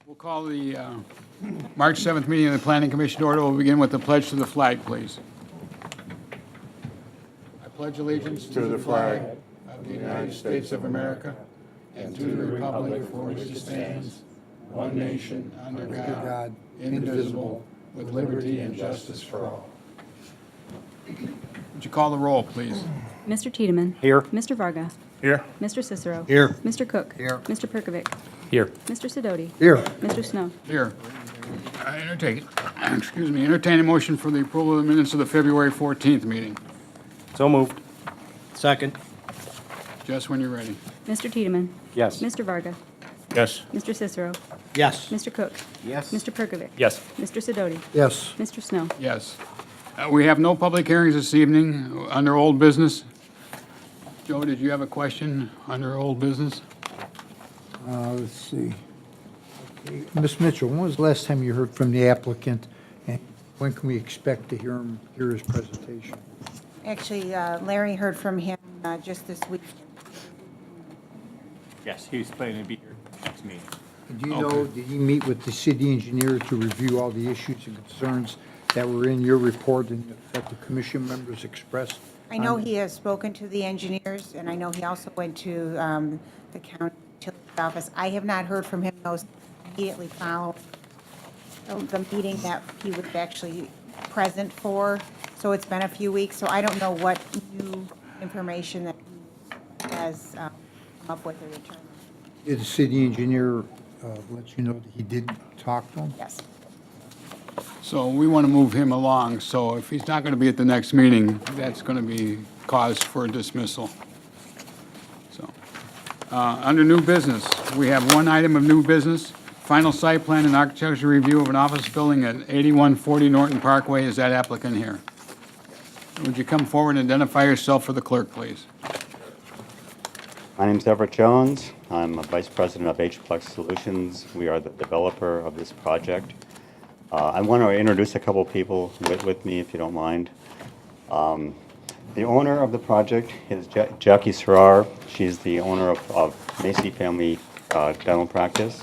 We'll call the March 7th meeting of the Planning Commission to order. We'll begin with the pledge to the flag, please. I pledge allegiance to the flag of the United States of America and to the republic for which it stands, one nation, under God, indivisible, with liberty and justice for all. Would you call the roll, please? Mr. Tiedemann. Here. Mr. Varga. Here. Mr. Cicero. Here. Mr. Cook. Here. Mr. Perkovic. Here. Mr. Sidoti. Here. Mr. Snow. Here. I entertain a motion for the approval of the minutes of the February 14th meeting. So moved. Second. Just when you're ready. Mr. Tiedemann. Yes. Mr. Varga. Yes. Mr. Cicero. Yes. Mr. Cook. Yes. Mr. Perkovic. Yes. Mr. Sidoti. Yes. Mr. Snow. Yes. We have no public hearings this evening under old business. Joe, did you have a question under old business? Let's see. Okay. Ms. Mitchell, when was the last time you heard from the applicant? And when can we expect to hear his presentation? Actually, Larry heard from him just this week. Yes, he's planning to be here next meeting. And do you know, did he meet with the city engineer to review all the issues and concerns that were in your report and that the commission members expressed? I know he has spoken to the engineers, and I know he also went to the county utilities office. I have not heard from him those immediately following the meeting that he was actually present for. So it's been a few weeks, so I don't know what new information that he has come up with or determined. Did the city engineer let you know that he did talk to him? Yes. So we want to move him along, so if he's not going to be at the next meeting, that's going to be cause for dismissal. So, under new business, we have one item of new business, final site plan and architectural review of an office building at 8140 Norton Parkway. Is that applicant here? Would you come forward and identify yourself for the clerk, please? My name's Everett Jones. I'm a Vice President of H-Plex Solutions. We are the developer of this project. I want to introduce a couple people with me, if you don't mind. The owner of the project is Jackie Serrar. She's the owner of Macy Family Dental Practice.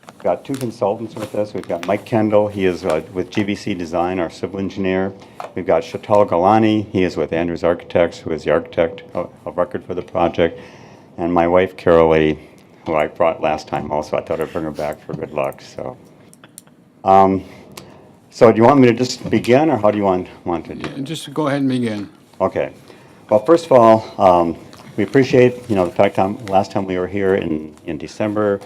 We've got two consultants with us. We've got Mike Kendall. He is with GVC Design, our civil engineer. We've got Shatal Galani. He is with Andrews Architects, who is the architect of record for the project. And my wife, Carol Lee, who I brought last time also. I thought I'd bring her back for good luck. So do you want me to just begin, or how do you want to do it? Just go ahead and begin. Okay. Well, first of all, we appreciate, the fact last time we were here in December,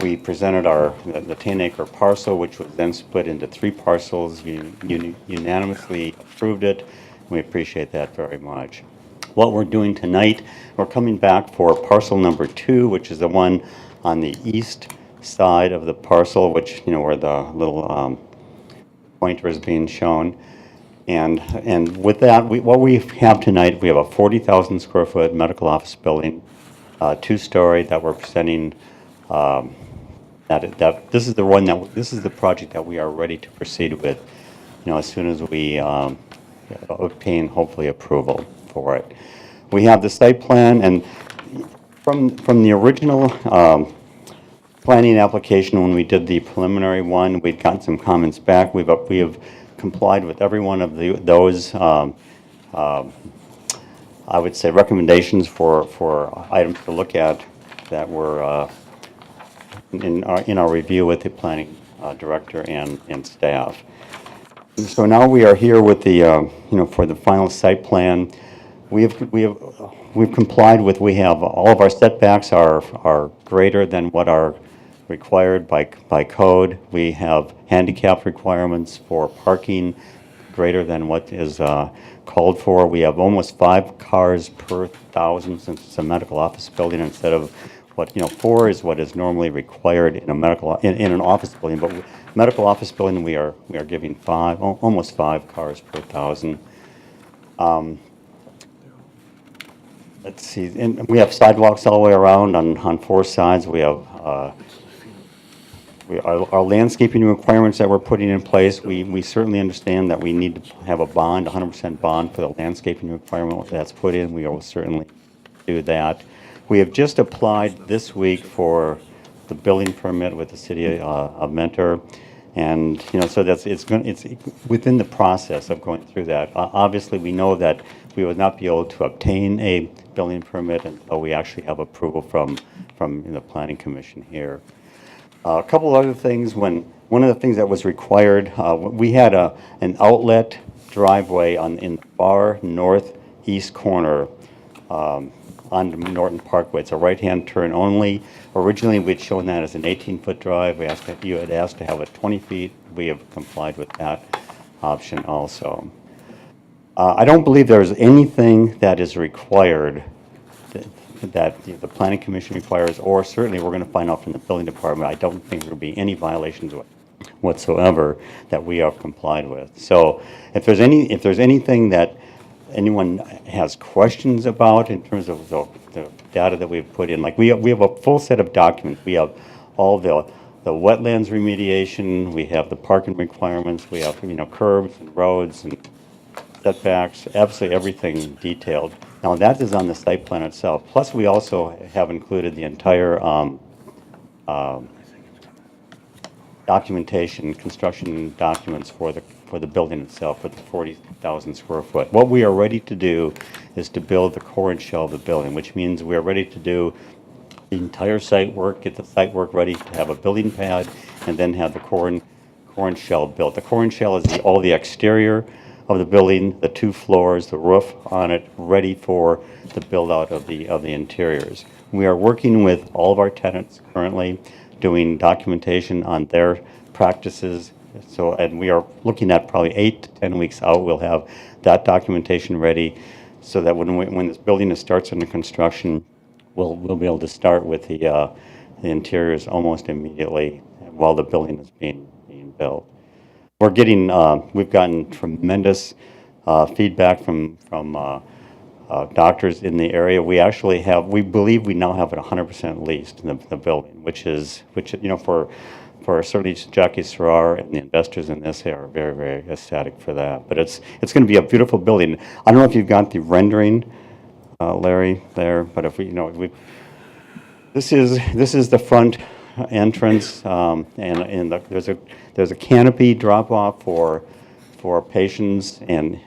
we presented the 10-acre parcel, which was then split into 3 parcels. You unanimously approved it. We appreciate that very much. What we're doing tonight, we're coming back for parcel number 2, which is the one on the east side of the parcel, which, where the little pointer is being shown. And with that, what we have tonight, we have a 40,000 square foot medical office building, 2-story that we're presenting. This is the project that we are ready to proceed with, as soon as we obtain hopefully approval for it. We have the site plan, and from the original planning application, when we did the preliminary one, we'd gotten some comments back. We have complied with every one of those I would say recommendations for items to look at that were in our review with the planning director and staff. So now we are here with the for the final site plan. We've complied with. We have all of our setbacks are greater than what are required by code. We have handicap requirements for parking greater than what is called for. We have almost 5 cars per 1,000 since it's a medical office building instead of what 4 is what is normally required in a in an office building. But medical office building we are giving almost 5 cars per 1,000. Let's see, and we have sidewalks all the way around on 4 sides. We have our landscaping requirements that we're putting in place. We certainly understand that we need to have a bond, 100% bond for the landscaping requirement that's put in. We will certainly do that. We have just applied this week for the building permit with the city of Mentor. And, so it's within the process of going through that. Obviously, we know that we would not be able to obtain a building permit until we actually have approval from the planning commission here. A couple other things. One of the things that was required, we had an outlet driveway in the far northeast corner on Norton Parkway. It's a right-hand turn only. Originally, we'd shown that as an 18-foot drive. You had asked to have it 20 feet. We have complied with that option also. I don't believe there's anything that is required that the planning commission requires, or certainly we're going to find out from the building department. I don't think there'll be any violations whatsoever that we have complied with. So if there's anything that anyone has questions about in terms of the data that we've put in, like we have a full set of documents. We have all the wetlands remediation, we have the parking requirements, we have curbs and roads and setbacks, absolutely everything detailed. Now that is on the site plan itself. Plus we also have included the entire documentation, construction documents for the building itself, for the 40,000 square foot. What we are ready to do is to build the core and shell of the building, which means we are ready to do the entire site work, get the site work ready to have a building pad, and then have the core and shell built. The core and shell is all the exterior of the building, the 2 floors, the roof on it, ready for the build out of the interiors. We are working with all of our tenants currently, doing documentation on their practices. So, and we are looking at probably 8 to 10 weeks out, we'll have that documentation ready so that when this building starts under construction, we'll be able to start with the interiors almost immediately while the building is being built. We've gotten tremendous feedback from doctors in the area. We believe we now have it 100% leased in the building, which for certainly Jackie Serrar and the investors in this area are very, very ecstatic for that. But it's going to be a beautiful building. I don't know if you've got the rendering, Larry, there, but if this is the front entrance, and there's a canopy drop off for patients and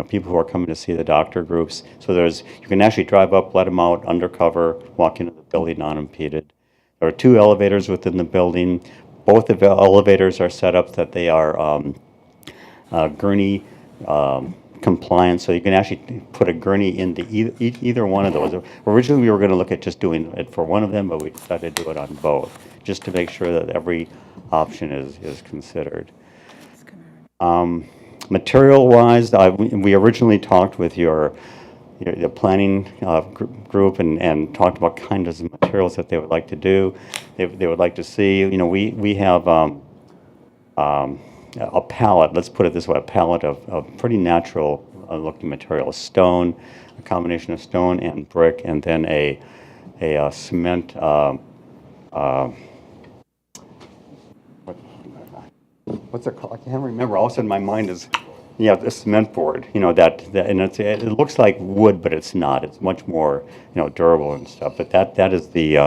people who are coming to see the doctor groups. So you can actually drive up, let them out undercover, walk into the building unimpeded. There are 2 elevators within the building. Both of the elevators are set up that they are gurney compliant, so you can actually put a gurney into either one of those. Originally, we were going to look at just doing it for one of them, but we decided to do it on both, just to make sure that every option is considered. Material-wise, we originally talked with the planning group and talked about kinds of materials that they would like to do. They would like to see. We have a palette. Let's put it this way: a palette of pretty natural looking materials, stone, a combination of stone and brick, and then a cement. What's it called? I can't remember. All of a sudden, my mind is. Yeah, the cement board, and it looks like wood, but it's not. It's much more, durable and stuff. But that is the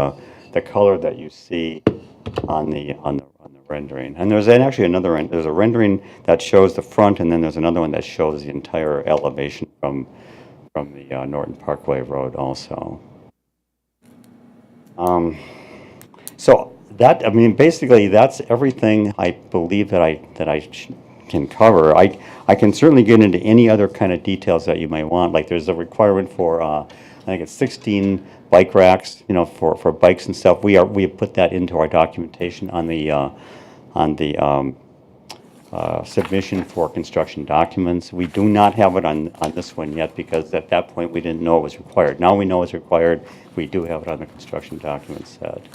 color that you see on the rendering. And there's actually there's a rendering that shows the front, and then there's another one that shows the entire elevation from the Norton Parkway Road also. So basically that's everything I believe that I can cover. I can certainly get into any other kind of details that you might want. Like there's a requirement for I think it's 16 bike racks, for bikes and stuff. We have put that into our documentation on the submission for construction documents. We do not have it on this one yet because at that point we didn't know it was required. Now we know it's required. We do have it on the construction document set.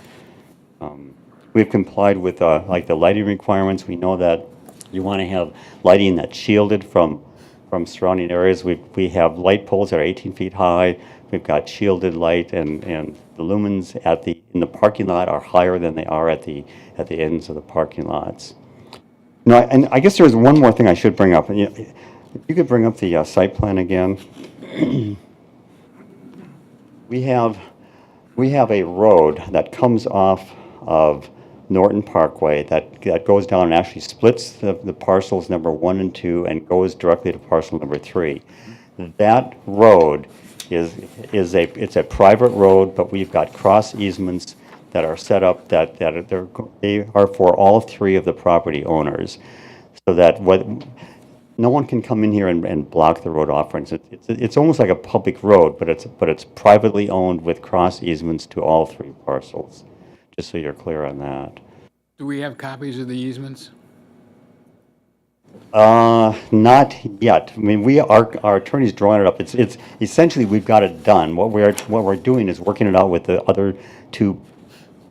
We've complied with like the lighting requirements. We know that you want to have lighting that's shielded from surrounding areas. We have light poles that are 18 feet high. We've got shielded light, and the lumens in the parking lot are higher than they are at the ends of the parking lots. No, and I guess there's one more thing I should bring up. If you could bring up the site plan again. We have we have a road that comes off of Norton Parkway that goes down and actually splits the parcels number 1 and 2 and goes directly to parcel number 3. That road it's a private road, but we've got cross easements that are set up they are for all 3 of the property owners, so that no one can come in here and block the road off. For instance, it's almost like a public road, but it's privately owned with cross easements to all 3 parcels. Just so you're clear on that. Do we have copies of the easements? Not yet. I mean, our attorney's drawing it up. It's essentially, we've got it done. What we're doing is working it out with the other 2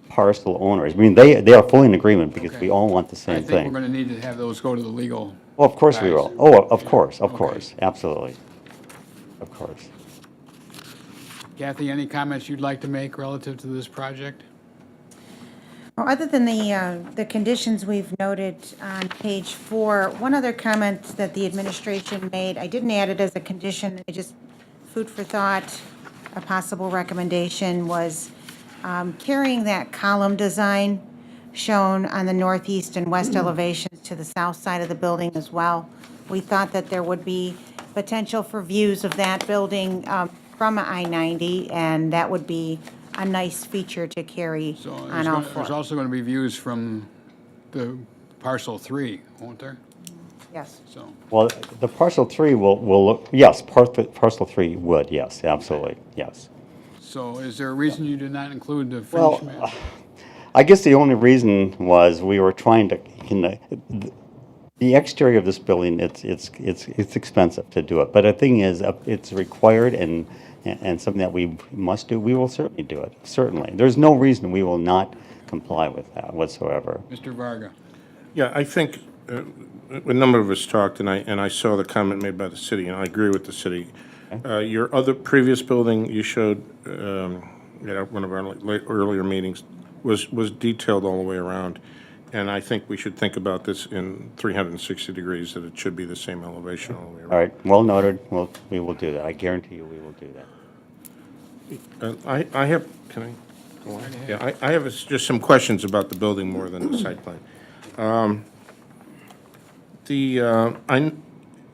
parcel owners. I mean, they are fully in agreement because we all want the I same think we're thing. going to need to have those go to the legal. Well, of course we will. guys. Oh, of Okay. course, absolutely. Of course. Kathy, any comments you'd like to make relative to this project? Well, other than the conditions we've noted on page 4, one other comment that the administration made, I didn't add it as a condition, I just, food for thought, a possible recommendation was carrying that column design shown on the northeast and west elevations to the south side of the building as well. We thought that there would be potential for views of that building from I-90, and that would be a nice feature to carry So on all 4. there's also going to be views from the parcel 3, won't there? Yes. So, Well, the parcel 3 will look, yes, parcel 3 would, yes, absolutely, yes. so is there a reason you did not include the Well, finished man? I guess the only reason was we were trying to, the exterior of this building, it's expensive to do it. But the thing is, it's required and something that we must do. We will certainly do it, certainly. There's no reason we will not comply with that whatsoever. Mr. Varga? Yeah, I think a number of us talked, and I saw the comment made by the city, and I agree with the city. Your other previous building you showed at one of our earlier meetings was detailed all the way around, and I think we should think about this in 360 degrees, that it should be the same elevation all the way around. All right, well noted. We will do that. I guarantee you we will do that. I have, can I go on? Yeah, I have just some questions about the building more than the site plan.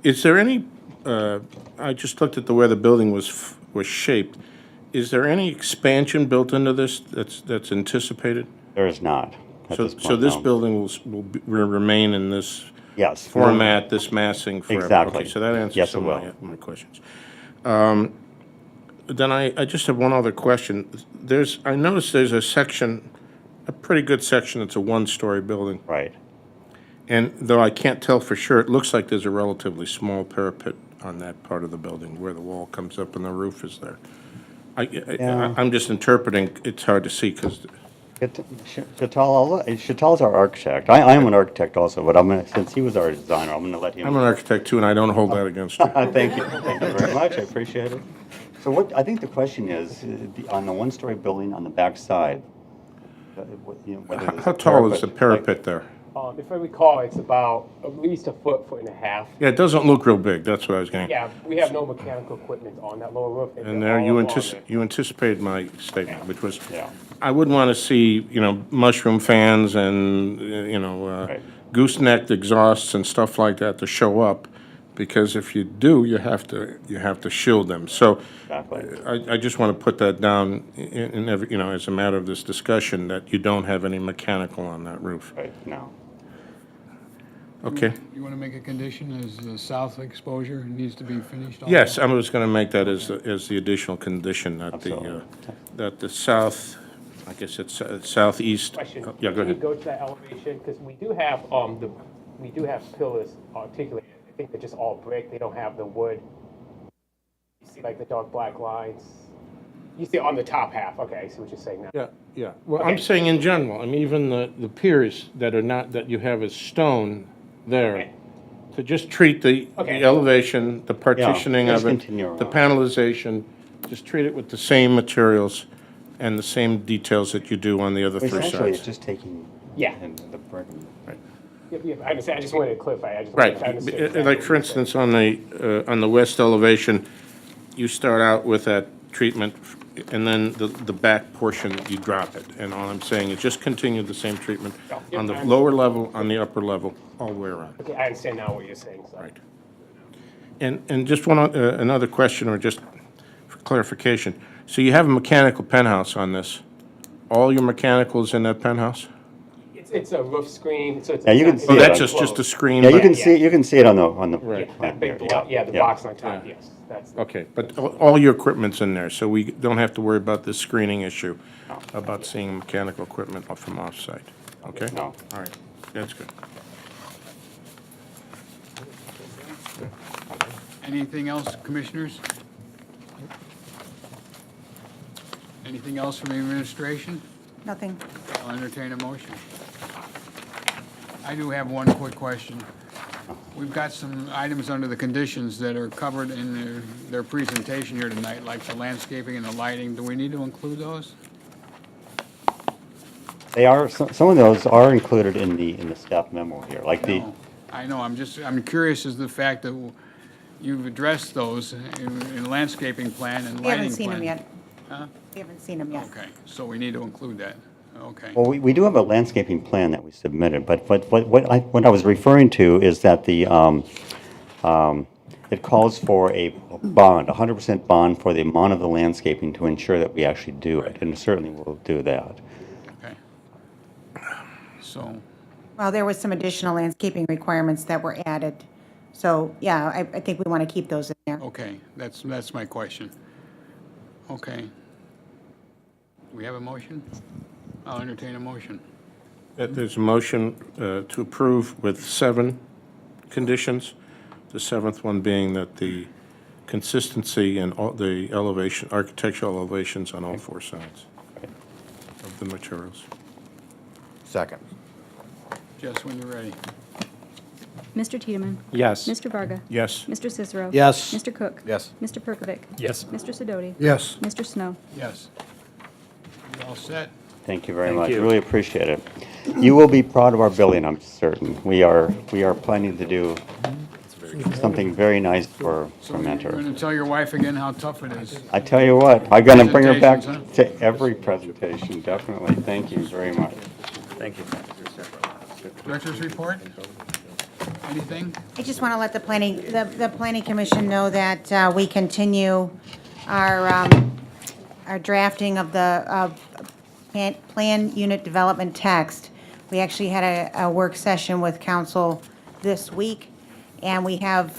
Is there any, I just looked at the way the building was shaped. Is there any expansion built into this that's anticipated? There is not at this So point, this no. building will remain in this Yes. format, this massing forever? Exactly. Okay, so that answers Yes, it some will. of my questions. Then I just have one other question. I noticed there's a section, a pretty good section, it's a 1-story building. Right. And though I can't tell for sure, it looks like there's a relatively small parapet on that part of the building where the wall comes up and the roof is there. I'm just interpreting, it's hard to see because, Chatal's our architect. I am an architect also, but since he was our designer, I'm gonna let him. I'm an architect too, and I don't hold that against you. Thank you very much, I appreciate it. So I think the question is, on the 1-story building on the back side, whether there's How a tall is the parapet, parapet there? If I recall, it's about at least a foot, foot and a half. Yeah, it doesn't look real big, that's what I was getting. Yeah, we have no mechanical equipment on that lower roof. And they're there, you all on it. anticipated my statement, which was, Yeah. I wouldn't want to see, mushroom fans and, Right. gooseneck exhausts and stuff like that to show up, because if you do, you have to shield them. So Exactly. I just want to put that down in every, as a matter of this discussion, that you don't have any mechanical on that roof. Right, no. Okay? You want to make a condition as the south exposure needs to be finished? also? Yes, I was going to make that as the additional condition, that Absolutely. that the south, I guess it's southeast. Question. Yeah, go Can you ahead. go to that elevation? Because we do have pillars articulated. I think they're just all brick. They don't have the wood. You see like the dark black lines. You see on the top half. Okay, I see what you're saying now. Yeah, yeah. Well, I'm saying in general, I mean, even the piers that are not, that you have as stone there, Okay. to just treat the Okay. elevation, the partitioning just of it, continue the around. panelization, just treat it with the same materials and the same details that you do on the other three Essentially, it's sides. just taking. Yeah. The brick. Yep, I understand. I just wanted to clarify. I just Right, wanted to understand exactly like what for you're saying. instance, on the west elevation, you start out with that treatment, and then the back portion, you drop it. And all I'm saying is just continue the same treatment on the lower level, on the upper level, all the way around. Okay, I understand now what you're saying, so. Right. And just another question, or just for clarification. So you have a mechanical penthouse on this. All your mechanicals in that penthouse? It's a roof screen, so it's. Yeah, you can it's see Oh, not it. that's enclosed. just a screen? Yeah, you but- can see, you can see it on the. Right. Yeah, that big, Yeah, yeah, the yeah. box on top, yes, that's. Okay, but all your equipment's in there, so we don't have to worry about this screening issue, about seeing mechanical equipment from off-site, okay? No. All right, that's good. Anything else, commissioners? Anything else from the administration? Nothing. I'll entertain a motion. I do have one quick question. We've got some items under the conditions that are covered in their presentation here tonight, like the landscaping and the lighting. Do we need to include those? They are, some of those are included in the staff memo here, like the, No. I know, I'm curious as the fact that you've addressed those in landscaping plan and We lighting plan. haven't seen them yet. Huh? We haven't seen them yet. Okay, so we need to include that. Okay. well, we do have a landscaping plan that we submitted, but what I was referring to is that it calls for a bond, 100% bond for the amount of the landscaping to ensure that we actually do it, and certainly we'll do that. Okay. So, Well, there was some additional landscaping requirements that were added. So, yeah, I think we want to keep those in there. okay, that's my question. Okay. We have a motion? I'll entertain a motion. There's a motion to approve with 7 conditions, the 7th one being that the consistency and all the elevation, architectural elevations on all 4 sides of the materials. Second. Jess, when you're ready. Mr. Tiedemann? Yes. Mr. Varga? Yes. Mr. Cicero? Yes. Mr. Cook? Yes. Mr. Perkovic? Yes. Mr. Sidoti? Yes. Mr. Snow? Yes. You all set? Thank you very Thank much, you. really appreciate it. You will be proud of our building, I'm certain. We are planning to do something very nice for So you're Mentor. going to tell your wife again how tough it is? I tell you what, I'm gonna bring her back Presentations, to every presentation, definitely. Thank you very much. Thank you. Director's report? Anything? I just want to let the planning commission know that we continue our drafting of the plan unit development text. We actually had a work session with council this week, and I'm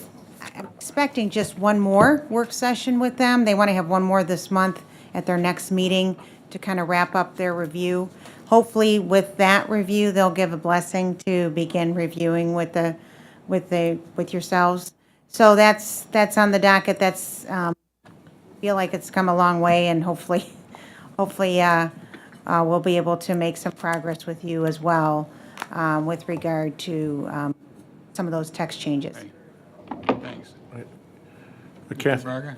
expecting just one more work session with them. They want to have one more this month at their next meeting to kind of wrap up their review. Hopefully, with that review, they'll give a blessing to begin reviewing with yourselves. So that's on the docket. Feel like it's come a long way, and hopefully, we'll be able to make some progress with you as well with regard to some of those text changes. Thanks. Kathy, Varga?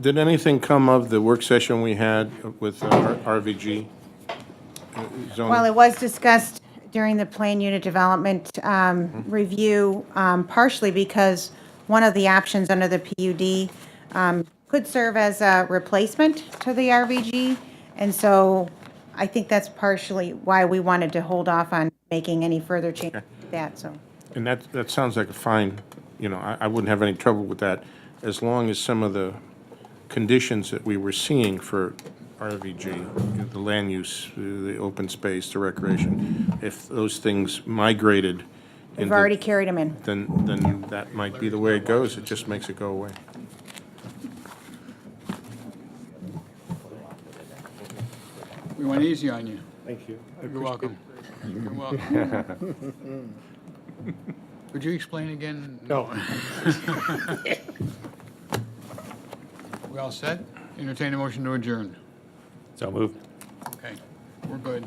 did anything come of the work session we had with RVG? Zoning? Well, it was discussed during the plan unit development review, partially because one of the options under the PUD could serve as a replacement to the RVG. And so I think that's partially why we wanted to hold off on making any further changes to that, so. And that sounds like a fine, I wouldn't have any trouble with that, as long as some of the conditions that we were seeing for RVG, the land use, the open space, the recreation, if those things migrated We've into, already carried them in. then that might be the way it goes. It just makes it go away. We went easy on you. Thank you. You're welcome. You're welcome. Could you explain again? No. We all set? Entertain a motion to adjourn. So moved. Okay, we're good.